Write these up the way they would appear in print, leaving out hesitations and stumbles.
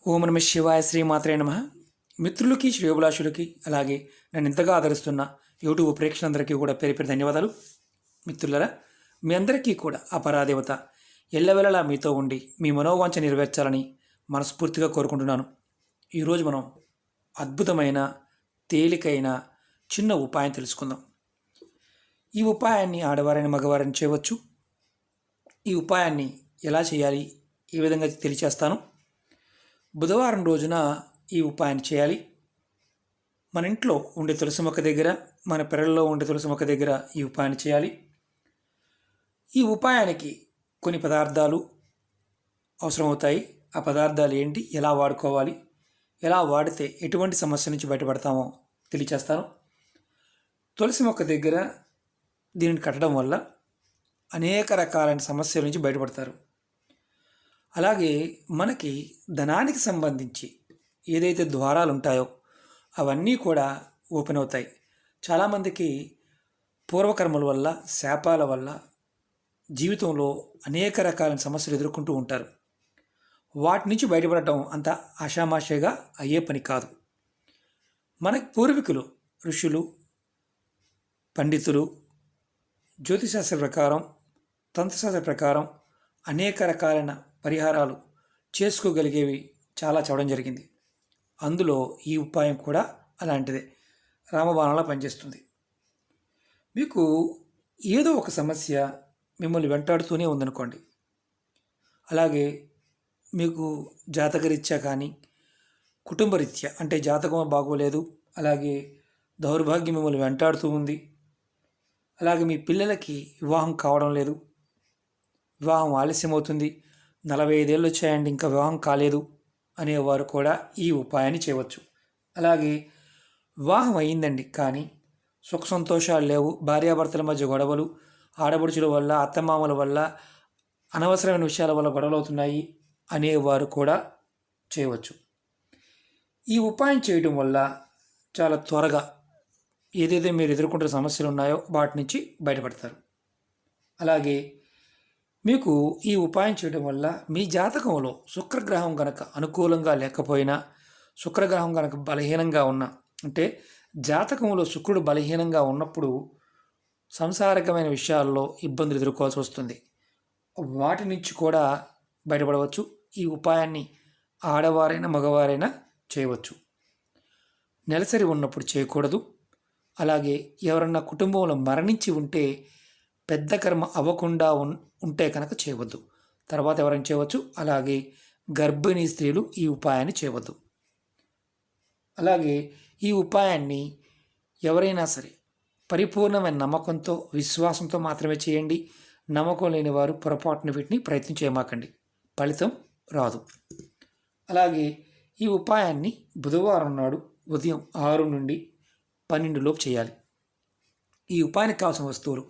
ఓం నమ శివాయ శ్రీమాత్రే నమ. మిత్రులకి శ్రేయోభిలాషులకి అలాగే నన్ను ఇంతగా ఆదరిస్తున్న యూట్యూబ్ ప్రేక్షకులందరికీ కూడా పేరు పేరు ధన్యవాదాలు. మిత్రులరా, మీ అందరికీ కూడా ఆ పరాదేవత ఎల్లవెల్లలా మీతో ఉండి మీ మనోవాంఛ నెరవేర్చాలని మనస్ఫూర్తిగా కోరుకుంటున్నాను. ఈరోజు మనం అద్భుతమైన తేలికైన చిన్న ఉపాయం తెలుసుకుందాం. ఈ ఉపాయాన్ని ఆడవారైన మగవారైన చేయవచ్చు. ఈ ఉపాయాన్ని ఎలా చేయాలి, ఏ విధంగా తెలియచేస్తాను. బుధవారం రోజున ఈ ఉపాయాన్ని చేయాలి. మన ఇంట్లో ఉండే తులసి మొక్క దగ్గర, మన పెరల్లో ఉండే తులసి మొక్క దగ్గర ఈ ఉపాయాన్ని చేయాలి. ఈ ఉపాయానికి కొన్ని పదార్థాలు అవసరమవుతాయి. ఆ పదార్థాలు ఏంటి, ఎలా వాడుకోవాలి, ఎలా వాడితే ఎటువంటి సమస్య నుంచి బయటపడతామో తెలియచేస్తాను. తులసి మొక్క దగ్గర దీనిని కట్టడం వల్ల అనేక రకాలైన సమస్యల నుంచి బయటపడతారు. అలాగే మనకి ధనానికి సంబంధించి ఏదైతే ద్వారాలు ఉంటాయో అవన్నీ కూడా ఓపెన్ అవుతాయి. చాలామందికి పూర్వకర్మల వల్ల, శాపాల వల్ల జీవితంలో అనేక రకాలైన సమస్యలు ఎదుర్కొంటూ ఉంటారు. వాటి నుంచి బయటపడటం అంత ఆషామాషిగా అయ్యే పని కాదు. మనకి పూర్వీకులు, ఋషులు, పండితులు జ్యోతిశాస్త్ర ప్రకారం, తంత్రశాస్త్ర ప్రకారం అనేక రకాలైన పరిహారాలు చేసుకోగలిగేవి చాలా చూడడం జరిగింది. అందులో ఈ ఉపాయం కూడా అలాంటిదే, రామబాణంలా పనిచేస్తుంది. మీకు ఏదో ఒక సమస్య మిమ్మల్ని వెంటాడుతూనే ఉందనుకోండి. అలాగే మీకు జాతకరీత్యా కానీ, కుటుంబరీత్యా అంటే జాతకం బాగోలేదు, అలాగే దౌర్భాగ్యం మిమ్మల్ని వెంటాడుతూ ఉంది, అలాగే మీ పిల్లలకి వివాహం కావడం లేదు, వివాహం ఆలస్యం అవుతుంది, 45 ఏళ్ళు వచ్చాయండి ఇంకా వివాహం కాలేదు అనేవారు కూడా ఈ ఉపాయాన్ని చేయవచ్చు. అలాగే వివాహం అయ్యిందండి కానీ సుఖ సంతోషాలు లేవు, భార్యాభర్తల మధ్య గొడవలు, ఆడపడుచుల వల్ల, అత్తమామల వల్ల, అనవసరమైన విషయాల వల్ల గొడవలు అవుతున్నాయి అనేవారు కూడా చేయవచ్చు. ఈ ఉపాయం చేయడం వల్ల చాలా త్వరగా ఏదైతే మీరు ఎదుర్కొంటున్న సమస్యలు ఉన్నాయో వాటి నుంచి బయటపడతారు. అలాగే మీకు ఈ ఉపాయం చేయడం వల్ల మీ జాతకంలో శుక్రగ్రహం కనుక అనుకూలంగా లేకపోయినా, శుక్రగ్రహం కనుక బలహీనంగా ఉన్నా, అంటే జాతకంలో శుక్రుడు బలహీనంగా ఉన్నప్పుడు సంసారకమైన విషయాల్లో ఇబ్బందులు ఎదుర్కోవాల్సి వస్తుంది. వాటి నుంచి కూడా బయటపడవచ్చు. ఈ ఉపాయాన్ని ఆడవారైనా మగవారైనా చేయవచ్చు. నెలసరి ఉన్నప్పుడు చేయకూడదు. అలాగే ఎవరన్నా కుటుంబంలో మరణించి ఉంటే పెద్ద కర్మ అవ్వకుండా ఉంటే కనుక చేయవద్దు. తర్వాత ఎవరైనా చేయవచ్చు. అలాగే గర్భిణీ స్త్రీలు ఈ ఉపాయాన్ని చేయవద్దు. అలాగే ఈ ఉపాయాన్ని ఎవరైనా సరే పరిపూర్ణమైన నమ్మకంతో, విశ్వాసంతో మాత్రమే చేయండి. నమ్మకం లేని వారు పొరపాటున వీటిని ప్రయత్నం చేయమాకండి, ఫలితం రాదు. అలాగే ఈ ఉపాయాన్ని బుధవారం నాడు ఉదయం 6 నుండి 12 లోపు చేయాలి. ఈ ఉపాయానికి కావాల్సిన వస్తువులు: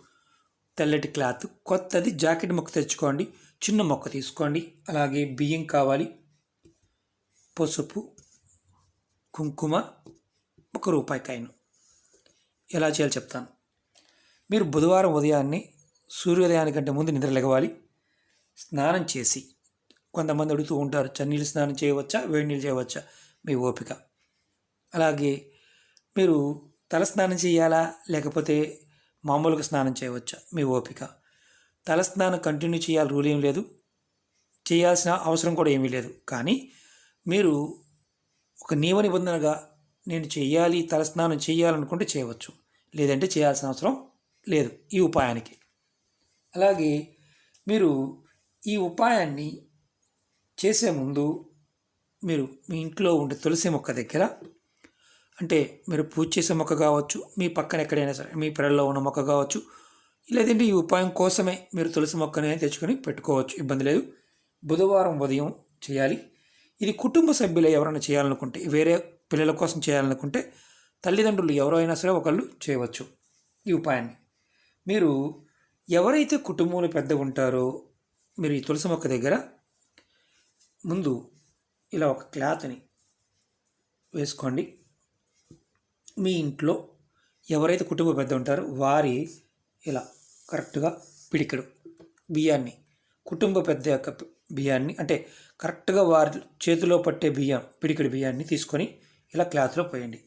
తెల్లటి క్లాత్, కొత్తది జాకెట్ మొక్క తెచ్చుకోండి, చిన్న మొక్క తీసుకోండి. అలాగే బియ్యం కావాలి, పసుపు, కుంకుమ, 1 రూపాయి కాయిన్. ఎలా చేయాలో చెప్తాను. మీరు బుధవారం ఉదయాన్నే సూర్యోదయానికంటే ముందు నిద్ర లెగవాలి. స్నానం చేసి, కొంతమంది అడుగుతూ ఉంటారు చన్నీళ్ళు స్నానం చేయవచ్చా, వేడి నీళ్ళు చేయవచ్చా, మీ ఓపిక. అలాగే మీరు తల స్నానం చేయాలా లేకపోతే మామూలుగా స్నానం చేయవచ్చా, మీ ఓపిక. తలస్నానం కంటిన్యూ చేయాలి రూల్ ఏం లేదు, చేయాల్సిన అవసరం కూడా ఏమీ లేదు. కానీ మీరు ఒక నియమ నిబంధనగా నేను చేయాలి, తలస్నానం చేయాలనుకుంటే చేయవచ్చు, లేదంటే చేయాల్సిన అవసరం లేదు ఈ ఉపాయానికి. అలాగే మీరు ఈ ఉపాయాన్ని చేసే ముందు మీరు మీ ఇంట్లో ఉండే తులసి మొక్క దగ్గర, అంటే మీరు పూజ చేసే మొక్క కావచ్చు, మీ పక్కన ఎక్కడైనా సరే మీ పెరల్లో ఉన్న మొక్క కావచ్చు, లేదంటే ఈ ఉపాయం కోసమే మీరు తులసి మొక్కనే తెచ్చుకొని పెట్టుకోవచ్చు, ఇబ్బంది లేదు. బుధవారం ఉదయం చేయాలి. ఇది కుటుంబ సభ్యులు ఎవరైనా చేయాలనుకుంటే, వేరే పిల్లల కోసం చేయాలనుకుంటే తల్లిదండ్రులు ఎవరైనా సరే ఒకళ్ళు చేయవచ్చు ఈ ఉపాయాన్ని. మీరు ఎవరైతే కుటుంబంలో పెద్ద ఉంటారో మీరు ఈ తులసి మొక్క దగ్గర ముందు ఇలా ఒక క్లాత్ని వేసుకోండి. మీ ఇంట్లో ఎవరైతే కుటుంబ పెద్ద ఉంటారో వారి ఇలా కరెక్ట్గా పిడికెడు బియ్యాన్ని కుటుంబ పెద్ద యొక్క బియ్యాన్ని, అంటే కరెక్ట్గా వారి చేతిలో పట్టే బియ్యం, పిడికిడి బియ్యాన్ని తీసుకొని ఇలా క్లాత్లో పోయండి.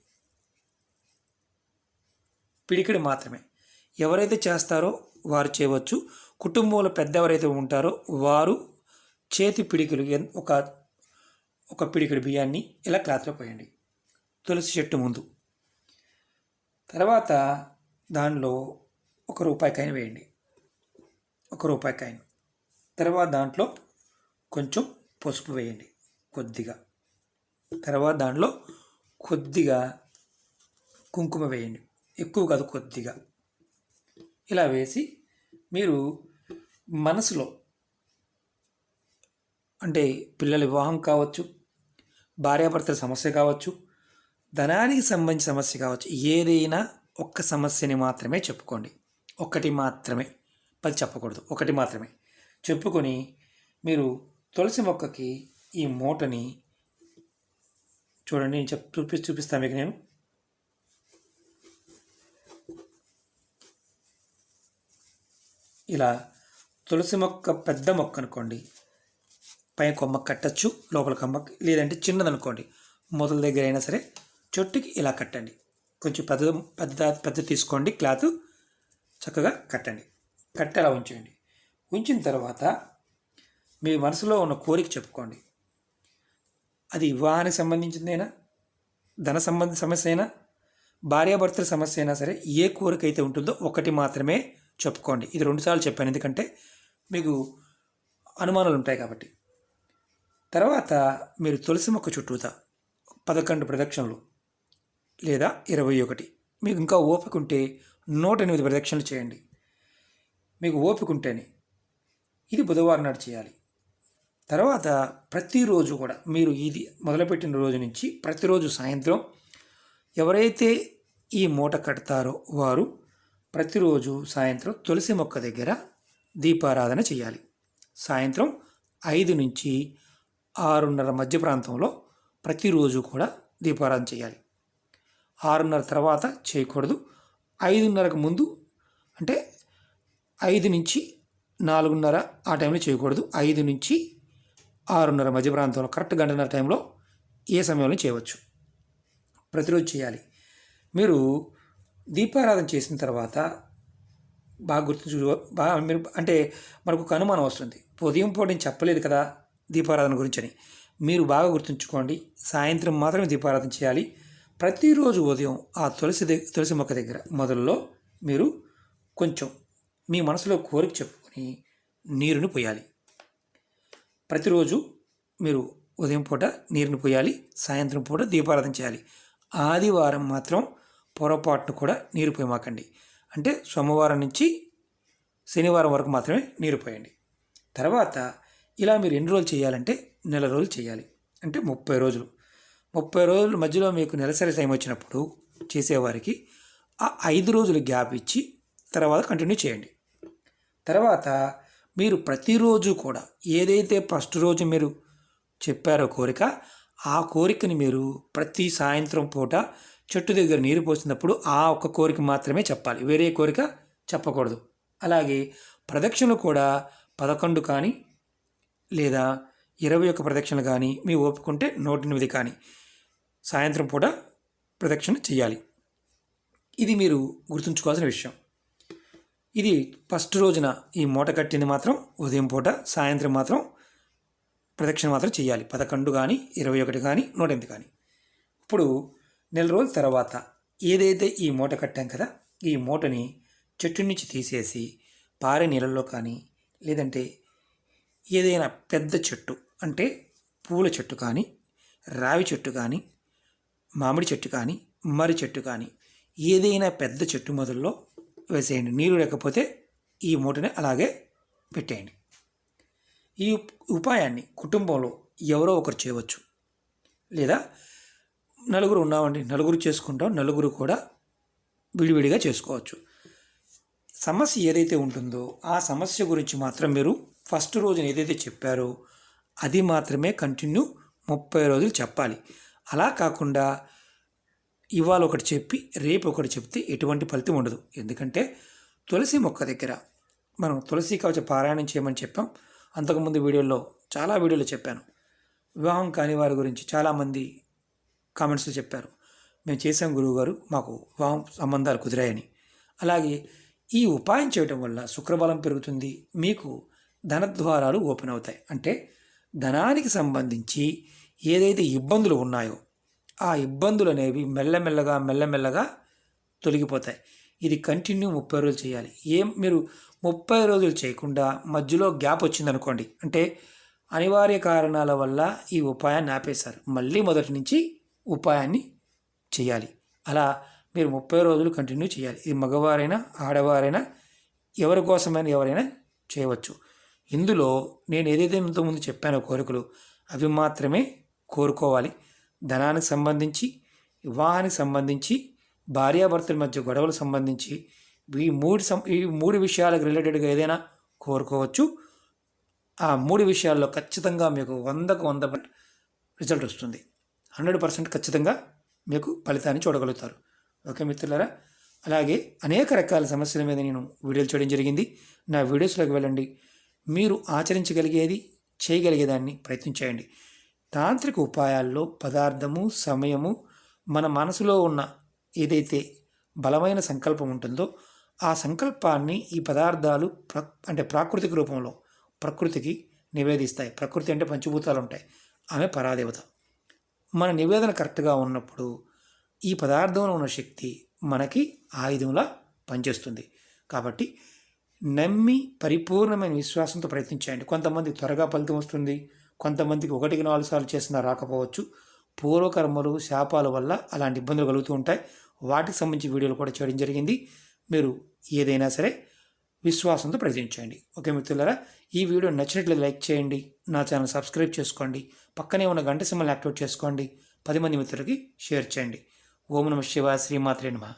పిడికిడి మాత్రమే. ఎవరైతే చేస్తారో వారు చేయవచ్చు. కుటుంబంలో పెద్ద ఎవరైతే ఉంటారో వారు చేతి పిడికిలు ఒక పిడికిడి బియ్యాన్ని ఇలా క్లాత్లో పోయండి తులసి చెట్టు ముందు. తర్వాత దానిలో ₹1 కాయిన్ వేయండి, ₹1 కాయిన్. తర్వాత దాంట్లో కొంచెం పసుపు వేయండి కొద్దిగా. తర్వాత దాంట్లో కొద్దిగా కుంకుమ వేయండి, ఎక్కువ కాదు కొద్దిగా. ఇలా వేసి మీరు మనసులో, అంటే పిల్లల వివాహం కావచ్చు, భార్యాభర్తల సమస్య కావచ్చు, ధనానికి సంబంధించిన సమస్య కావచ్చు, ఏదైనా ఒక్క సమస్యని మాత్రమే చెప్పుకోండి. ఒకటి మాత్రమే, 10 చెప్పకూడదు, ఒకటి మాత్రమే చెప్పుకొని మీరు తులసి మొక్కకి ఈ మూటని చూడండి. నేను చూపిస్తాను మీకు. నేను ఇలా తులసి మొక్క పెద్ద మొక్క అనుకోండి, పై కొమ్మ కట్టచ్చు, లోపల కొమ్మకి, లేదంటే చిన్నదనుకోండి మొదల దగ్గర అయినా సరే చెట్టుకి ఇలా కట్టండి. కొంచెం పెద్ద తీసుకోండి, క్లాత్ చక్కగా కట్టండి. కట్టి అలా ఉంచండి. ఉంచిన తర్వాత మీ మనసులో ఉన్న కోరిక చెప్పుకోండి. అది వివాహానికి సంబంధించిందైనా, ధన సంబంధిత సమస్య అయినా, భార్యాభర్తల సమస్య అయినా సరే, ఏ కోరిక అయితే ఉంటుందో ఒకటి మాత్రమే చెప్పుకోండి. ఇది 2 సార్లు చెప్పాను, ఎందుకంటే మీకు అనుమానాలు ఉంటాయి కాబట్టి. తర్వాత మీరు తులసి మొక్క చుట్టూతా 11 ప్రదక్షిణలు లేదా 21, మీకు ఇంకా ఓపిక ఉంటే 108 ప్రదక్షిణలు చేయండి. మీకు ఓపిక ఉంటేనే. ఇది బుధవారం నాడు చేయాలి. తర్వాత ప్రతిరోజు కూడా మీరు ఇది మొదలుపెట్టిన రోజు నుంచి ప్రతిరోజు సాయంత్రం ఎవరైతే ఈ మూట కడతారో వారు ప్రతిరోజు సాయంత్రం తులసి మొక్క దగ్గర దీపారాధన చేయాలి. సాయంత్రం 5 నుంచి 6:30 మధ్య ప్రాంతంలో ప్రతిరోజు కూడా దీపారాధన చేయాలి. 6:30 తర్వాత చేయకూడదు. 5:30కు ముందు, అంటే 5 నుంచి 4:30 ఆ టైంలో చేయకూడదు. 5 నుంచి 6:30 మధ్య ప్రాంతంలో, కరెక్ట్ గంటన్నర టైంలో ఏ సమయంలో చేయవచ్చు. ప్రతిరోజు చేయాలి. మీరు దీపారాధన చేసిన తర్వాత మీరు అంటే మనకు ఒక అనుమానం వస్తుంది, ఉదయం పూట నేను చెప్పలేదు కదా దీపారాధన గురించి అని. మీరు బాగా గుర్తుంచుకోండి, సాయంత్రం మాత్రమే దీపారాధన చేయాలి. ప్రతిరోజు ఉదయం ఆ తులసి మొక్క దగ్గర మొదల్లో మీరు కొంచెం మీ మనసులో కోరిక చెప్పుకొని నీరుని పోయాలి. ప్రతిరోజు మీరు ఉదయం పూట నీరుని పోయాలి, సాయంత్రం పూట దీపారాధన చేయాలి. ఆదివారం మాత్రం పొరపాటును కూడా నీరు పోయమాకండి. అంటే సోమవారం నుంచి శనివారం వరకు మాత్రమే నీరు పోయండి. తర్వాత ఇలా మీరు ఎన్ని రోజులు చేయాలంటే నెల రోజులు చేయాలి. అంటే 30 రోజులు. 30 రోజుల మధ్యలో మీకు నెలసరి టైం వచ్చినప్పుడు చేసేవారికి ఆ 5 రోజులు గ్యాప్ ఇచ్చి తర్వాత కంటిన్యూ చేయండి. తర్వాత మీరు ప్రతిరోజు కూడా ఏదైతే ఫస్ట్ రోజు మీరు చెప్పారో కోరిక, ఆ కోరికని మీరు ప్రతి సాయంత్రం పూట చెట్టు దగ్గర నీరు పోసినప్పుడు ఆ ఒక్క కోరిక మాత్రమే చెప్పాలి, వేరే కోరిక చెప్పకూడదు. అలాగే ప్రదక్షిణలు కూడా 11 కానీ లేదా 21 ప్రదక్షిణలు కానీ, మీ ఓపుకుంటే 108 కానీ సాయంత్రం పూట ప్రదక్షిణ చేయాలి. ఇది మీరు గుర్తుంచుకోవాల్సిన విషయం. ఇది ఫస్ట్ రోజున ఈ మూట కట్టింది మాత్రం ఉదయం పూట, సాయంత్రం మాత్రం ప్రదక్షిణ మాత్రం చేయాలి. 11 కానీ 21 కానీ 108 కానీ. ఇప్పుడు నెల రోజుల తర్వాత ఏదైతే ఈ మూట కట్టాం కదా, ఈ మూటని చెట్టు నుంచి తీసేసి పారే నీళ్ళల్లో కానీ, లేదంటే ఏదైనా పెద్ద చెట్టు, అంటే పూల చెట్టు కానీ, రావి చెట్టు కానీ, మామిడి చెట్టు కానీ, మర్రి చెట్టు కానీ, ఏదైనా పెద్ద చెట్టు మొదల్లో వేసేయండి. నీరు లేకపోతే ఈ మూటని అలాగే పెట్టేయండి. ఈ ఉపాయాన్ని కుటుంబంలో ఎవరో ఒకరు చేయవచ్చు, లేదా నలుగురు ఉన్నామండి, నలుగురు చేసుకుంటాం, నలుగురు కూడా విడివిడిగా చేసుకోవచ్చు. సమస్య ఏదైతే ఉంటుందో ఆ సమస్య గురించి మాత్రం మీరు ఫస్ట్ రోజున ఏదైతే చెప్పారో అది మాత్రమే కంటిన్యూ 30 రోజులు చెప్పాలి. అలా కాకుండా ఇవాళ ఒకటి చెప్పి రేపు ఒకటి చెప్తే ఎటువంటి ఫలితం ఉండదు. ఎందుకంటే తులసి మొక్క దగ్గర మనం తులసి కవచ పారాయణం చేయమని చెప్పాం. అంతకుముందు వీడియోలో చాలా వీడియోలో చెప్పాను. వివాహం కాని వారి గురించి చాలామంది కామెంట్స్లో చెప్పారు, మేము చేసాం గురువుగారు, మాకు వివాహం సంబంధాలు కుదిరాయని. అలాగే ఈ ఉపాయం చేయటం వల్ల శుక్రబలం పెరుగుతుంది, మీకు ధనద్వారాలు ఓపెన్ అవుతాయి. అంటే ధనానికి సంబంధించి ఏదైతే ఇబ్బందులు ఉన్నాయో ఆ ఇబ్బందులు అనేవి మెల్లమెల్లగా తొలగిపోతాయి. ఇది కంటిన్యూ 30 రోజులు చేయాలి. మీరు 30 రోజులు చేయకుండా మధ్యలో గ్యాప్ వచ్చిందనుకోండి, అంటే అనివార్య కారణాల వల్ల ఈ ఉపాయాన్ని ఆపేశారు, మళ్ళీ మొదటి నుంచి ఉపాయాన్ని చేయాలి. అలా మీరు 30 రోజులు కంటిన్యూ చేయాలి. ఇది మగవారైనా ఆడవారైనా ఎవరి కోసమైనా ఎవరైనా చేయవచ్చు. ఇందులో నేను ఏదైతే ఇంతకుముందు చెప్పానో కోరికలు అవి మాత్రమే కోరుకోవాలి. ధనానికి సంబంధించి, వివాహానికి సంబంధించి, భార్యాభర్తల మధ్య గొడవలకు సంబంధించి ఈ మూడు విషయాలకు రిలేటెడ్గా ఏదైనా కోరుకోవచ్చు. ఆ 3 విషయాల్లో ఖచ్చితంగా మీకు 100కు 100% రిజల్ట్ వస్తుంది. 100% ఖచ్చితంగా మీకు ఫలితాన్ని చూడగలుగుతారు. ఓకే మిత్రులారా, అలాగే అనేక రకాల సమస్యల మీద నేను వీడియోలు చేయడం జరిగింది. నా వీడియోస్లోకి వెళ్ళండి, మీరు ఆచరించగలిగేది చేయగలిగేదాన్ని ప్రయత్నించేయండి. తాంత్రిక ఉపాయాల్లో పదార్థము, సమయము, మన మనసులో ఉన్న ఏదైతే బలమైన సంకల్పం ఉంటుందో ఆ సంకల్పాన్ని ఈ పదార్థాలు అంటే ప్రాకృతిక రూపంలో ప్రకృతికి నివేదిస్తాయి. ప్రకృతి అంటే పంచభూతాలు ఉంటాయి, ఆమె పరాదేవత. మన నివేదన కరెక్ట్గా ఉన్నప్పుడు ఈ పదార్థంలో ఉన్న శక్తి మనకి ఆయుధంలా పనిచేస్తుంది. కాబట్టి నమ్మి పరిపూర్ణమైన విశ్వాసంతో ప్రయత్నించండి. కొంతమంది త్వరగా ఫలితం వస్తుంది, కొంతమందికి 1కి 4 సార్లు చేసినా రాకపోవచ్చు. పూర్వకర్మలు, శాపాల వల్ల అలాంటి ఇబ్బందులు కలుగుతూ ఉంటాయి. వాటికి సంబంధించి వీడియోలు కూడా చేయడం జరిగింది. మీరు ఏదైనా సరే విశ్వాసంతో ప్రయత్నించండి. ఓకే మిత్రులారా, ఈ వీడియో నచ్చినట్లయితే లైక్ చేయండి, నా ఛానల్ సబ్స్క్రైబ్ చేసుకోండి, పక్కనే ఉన్న గంట సింబల్ని యాక్టివేట్ చేసుకోండి, 10 మంది మిత్రులకి షేర్ చేయండి. ఓం నమః శివాయ, శ్రీమాత్రే నమః.